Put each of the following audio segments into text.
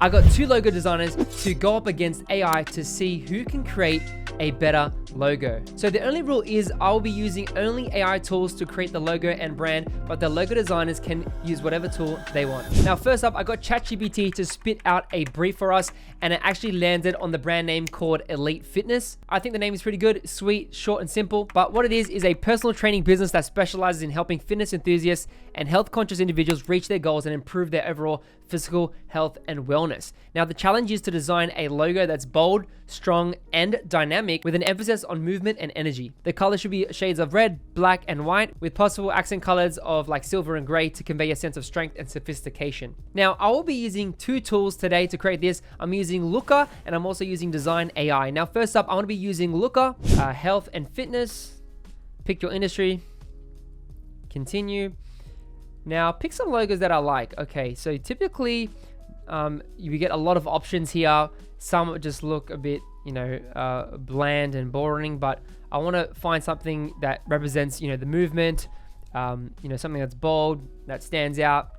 I got two logo designers to go up against AI to see who can create a better logo. So the only rule is I'll be using only AI tools to create the logo and brand, but the logo designers can use whatever tool they want. Now, first up, I got ChatGPT to spit out a brief for us, and it actually landed on the brand name called Elite Fitness. I think the name is pretty good, sweet, short, and simple, but what it is a personal training business that specializes in helping fitness enthusiasts and health-conscious individuals reach their goals and improve their overall physical health and wellness. Now, the challenge is to design a logo that's bold, strong, and dynamic with an emphasis on movement and energy. The color should be shades of red, black, and white with possible accent colors of like silver and gray to convey a sense of strength and sophistication. Now, I will be using two tools today to create this. I'm using Looka and I'm also using Design AI. Now, first up, I want to be using Looka, health and fitness. Pick your industry. Continue. Now, pick some logos that I like. Okay, so typically you get a lot of options here. Some just look a bit, bland and boring, but I want to find something that represents, the movement, something that's bold, that stands out.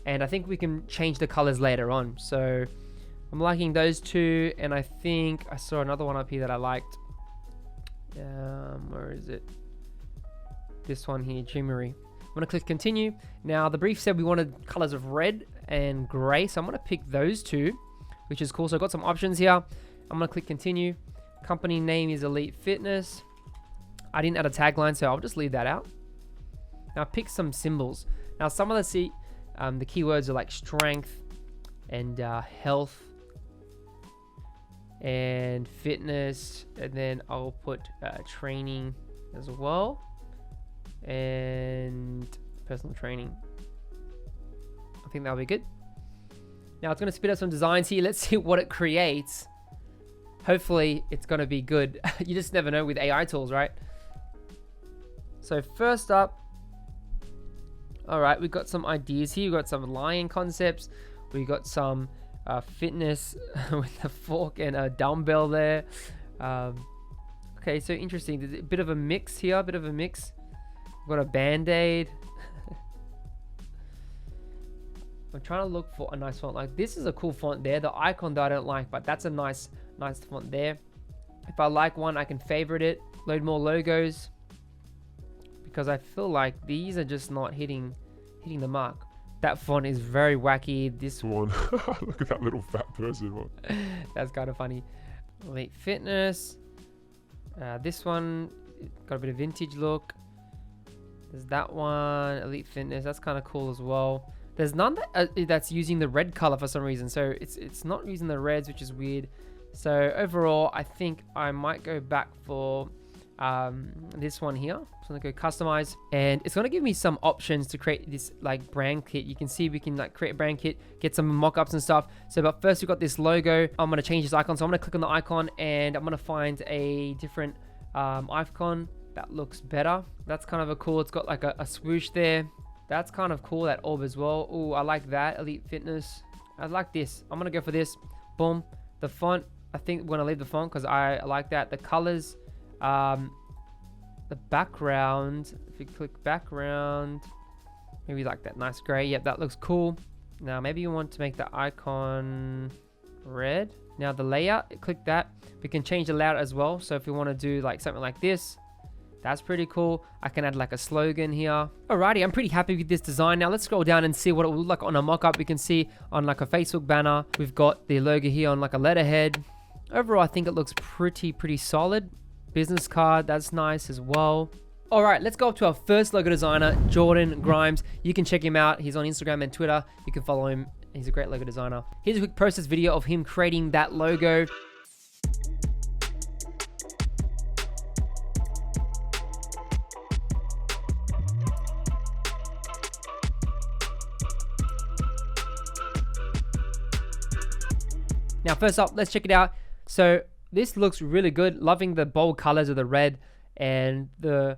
And I think we can change the colors later on. So I'm liking those two. And I think I saw another one up here that I liked. Where is it? This one here, Jimmery. I'm going to click continue. Now, the brief said we wanted colors of red and gray, so I'm going to pick those two, which is cool. So I've got some options here. I'm going to click continue. Company name is Elite Fitness. I didn't add a tagline, so I'll just leave that out. Now, pick some symbols. Now, some of the keywords are like strength and health and fitness, and then I'll put training as well. And personal training. I think that'll be good. Now it's going to spit out some designs here. Let's see what it creates. Hopefully it's going to be good. You just never know with AI tools, right? So first up, all right, we've got some ideas here. We've got some lion concepts. We've got some fitness with a fork and a dumbbell there. Okay, so interesting. There's a bit of a mix here, Got a band-aid. I'm trying to look for a nice font. Like this is a cool font there. The icon that I don't like, but that's a nice font there. If I like one, I can favorite it. Load more logos because I feel like these are just not hitting the mark. That font is very wacky. This one, look at that little fat person one. That's kind of funny. Elite Fitness. This one got a bit of vintage look. There's that one, Elite Fitness. That's kind of cool as well. There's none that's using the red color for some reason. So it's not using the reds, which is weird. So overall, I think I might go back for this one here. So I'm gonna go customize, and it's gonna give me some options to create this like brand kit. You can see we can like create a brand kit, get some mock-ups and stuff. So but first we've got this logo. I'm gonna change this icon. So I'm gonna click on the icon and I'm gonna find a different icon that looks better. That's kind of a cool, it's got like a swoosh there. That's kind of cool, that orb as well. Oh, I like that. Elite Fitness. I like this. I'm gonna go for this. Boom. The font, I think we're gonna leave the font because I like that. The colors, the background, if you click background, maybe like that nice gray. Yep, that looks cool. Now maybe you want to make the icon red. Now the layout, click that. We can change the layout as well. So if you want to do like something like this, that's pretty cool. I can add like a slogan here. Alrighty, I'm pretty happy with this design. Now let's scroll down and see what it will look like on a mock-up. We can see on like a Facebook banner, we've got the logo here on like a letterhead. Overall, I think it looks pretty solid. Business card, that's nice as well. All right, let's go up to our first logo designer, Jordan Grimes. You can check him out. He's on Instagram and Twitter. You can follow him. He's a great logo designer. Here's a quick process video of him creating that logo. Now, first up, let's check it out. So this looks really good. Loving the bold colors of the red, and the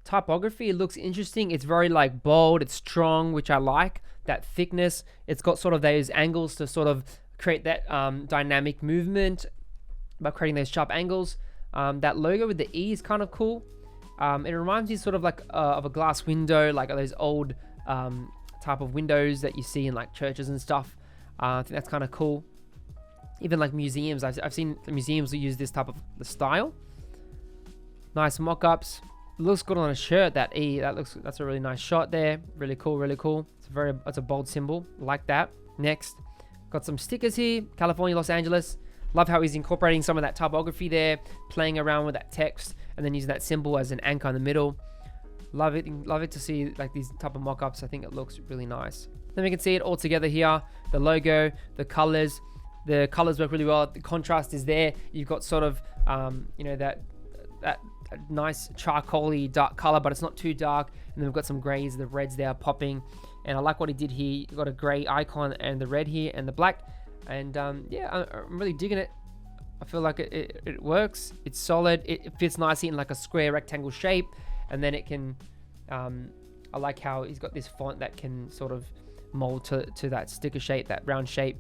typography looks interesting. It's very like bold, it's strong, which I like. That thickness, it's got sort of those angles to sort of create that dynamic movement by creating those sharp angles. That logo with the E is kind of cool. It reminds me sort of like of a glass window, like those old type of windows that you see in like churches and stuff. I think that's kind of cool. Even like museums, I've seen museums that use this type of the style. Nice mock-ups. Looks good on a shirt. That's a really nice shot there. Really cool, really cool. It's a bold symbol, like that. Next, got some stickers here. California, Los Angeles. Love how he's incorporating some of that typography there, playing around with that text, and then using that symbol as an anchor in the middle. Love it to see like these type of mock-ups. I think it looks really nice. Then we can see it all together here. The logo, the colors. The colors work really well. The contrast is there. You've got sort of, that nice charcoaly dark color, but it's not too dark. And then we've got some grays, the reds there popping. And I like what he did here. You've got a gray icon and the red here and the black. And yeah, I'm really digging it. I feel like it works. It's solid. It fits nicely in like a square rectangle shape. And then it can, I like how he's got this font that can sort of mold to that sticker shape, that round shape.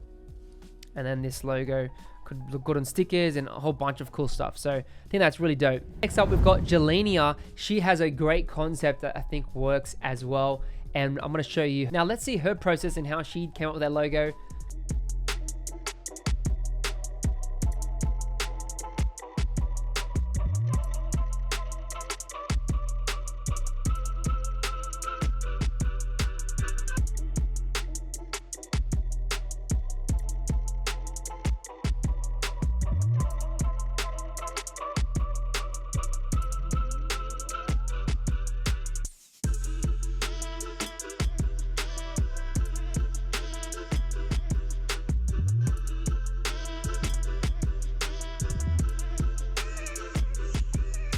And then this logo could look good on stickers and a whole bunch of cool stuff. So I think that's really dope. Next up, we've got Jelenia. She has a great concept that I think works as well. And I'm going to show you. Now, let's see her process and how she came up with that logo.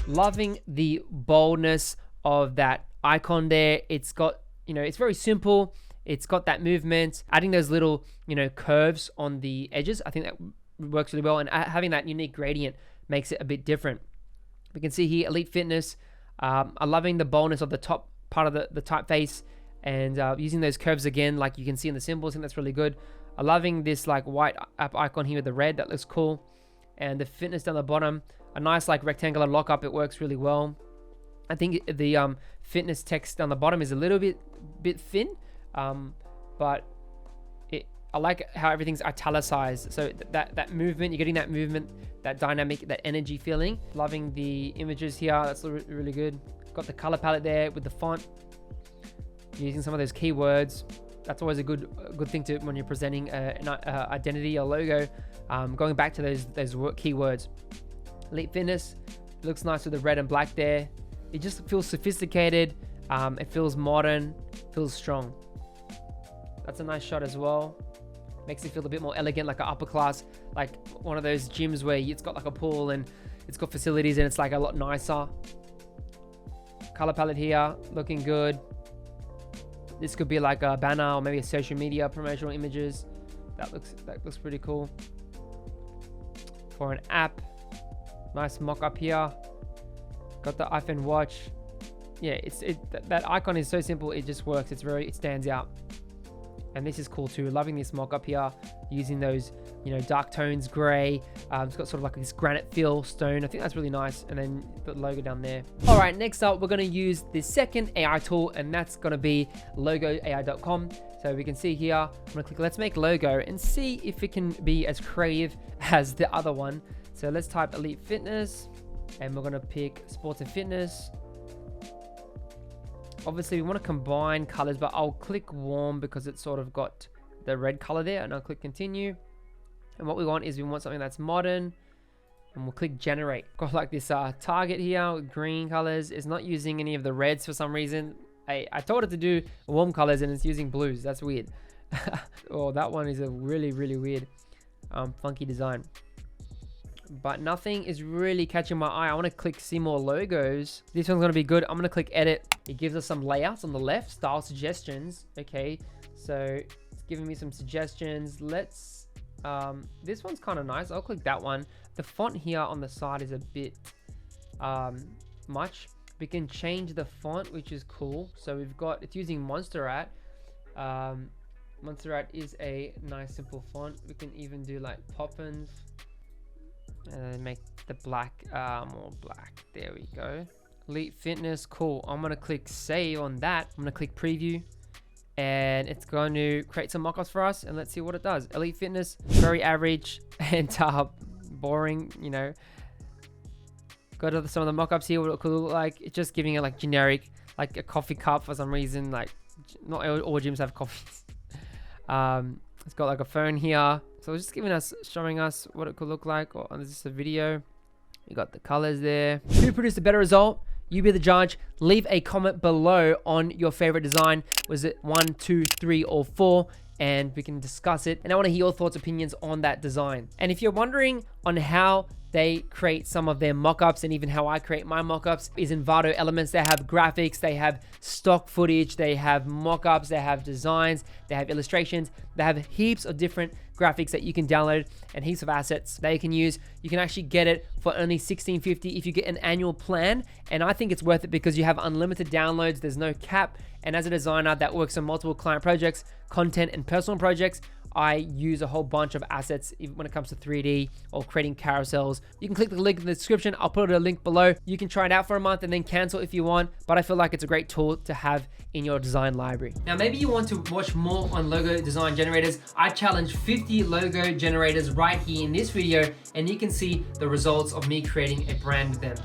Loving the boldness of that icon there. It's got, it's very simple. It's got that movement, adding those little, curves on the edges. I think that works really well. And having that unique gradient makes it a bit different. We can see here, Elite Fitness. I'm loving the boldness of the top part of the typeface and using those curves again, like you can see in the symbols. I think that's really good. I'm loving this like white app icon here with the red. That looks cool. And the fitness down the bottom. A nice like rectangular lockup. It works really well. I think the fitness text on the bottom is a little bit thin, but I like how everything's italicized. So that movement, you're getting that movement, that dynamic, that energy feeling. Loving the images here. That's really good. Got the color palette there with the font. Using some of those keywords. That's always a good thing to when you're presenting an identity or logo. Going back to those keywords. Elite Fitness looks nice with the red and black there. It just feels sophisticated. It feels modern, feels strong. That's a nice shot as well. Makes it feel a bit more elegant, like an upper class, like one of those gyms where it's got like a pool and it's got facilities and it's like a lot nicer. Color palette here, looking good. This could be like a banner or maybe a social media promotional images. That looks pretty cool. For an app. Nice mock-up here. Got the iPhone watch. Yeah, that icon is so simple. It just works. It stands out. And this is cool too. Loving this mock-up here. Using those, dark tones, gray. It's got sort of like this granite feel, stone. I think that's really nice. And then the logo down there. All right, next up, we're going to use the second AI tool, and that's going to be logoai.com. So we can see here, I'm going to click Let's Make Logo and see if it can be as creative as the other one. So let's type Elite Fitness and we're going to pick Sports and Fitness. Obviously, we want to combine colors, but I'll click Warm because it's sort of got the red color there, and I'll click Continue. And what we want is we want something that's modern, and we'll click Generate. Got like this target here with green colors. It's not using any of the reds for some reason. I told it to do warm colors and it's using blues. That's weird. Oh, that one is a really weird funky design. But nothing is really catching my eye. I want to click see more logos. This one's going to be good. I'm going to click edit. It gives us some layouts on the left, style suggestions. Okay, so it's giving me some suggestions. Let's this one's kind of nice. I'll click that one. The font here on the side is a bit much. We can change the font, which is cool. So we've got, it's using Montserrat. Montserrat is a nice simple font. We can even do like Poppins. And make the black more black. There we go. Elite Fitness, cool. I'm gonna click save on that. I'm gonna click preview, and it's going to create some mockups for us, and let's see what it does. Elite Fitness, very average and boring, you know. Go to some of the mockups here, what it could look like. It's just giving it like generic, like a coffee cup for some reason. Like, not all gyms have coffees. It's got like a phone here, so it's just showing us what it could look like. Or this is a video. You got the colors there. Who produced a better result? You be the judge. Leave a comment below on your favorite design. Was it 1, 2, 3, or 4? And we can discuss it. And I want to hear your thoughts, opinions on that design. And if you're wondering on how they create some of their mockups and even how I create my mockups, is Envato Elements. They have graphics, they have stock footage, they have mockups, they have designs, they have illustrations, they have heaps of different graphics that you can download and heaps of assets that you can use. You can actually get it for only $16.50 if you get an annual plan, and I think it's worth it because you have unlimited downloads, there's no cap, and as a designer that works on multiple client projects, content, and personal projects, I use a whole bunch of assets even when it comes to 3D or creating carousels. You can click the link in the description. I'll put a link below. You can try it out for a month and then cancel if you want, but I feel like it's a great tool to have in your design library. Now, maybe you want to watch more on logo design generators. I challenge 50 logo generators right here in this video, and you can see the results of me creating a brand with them.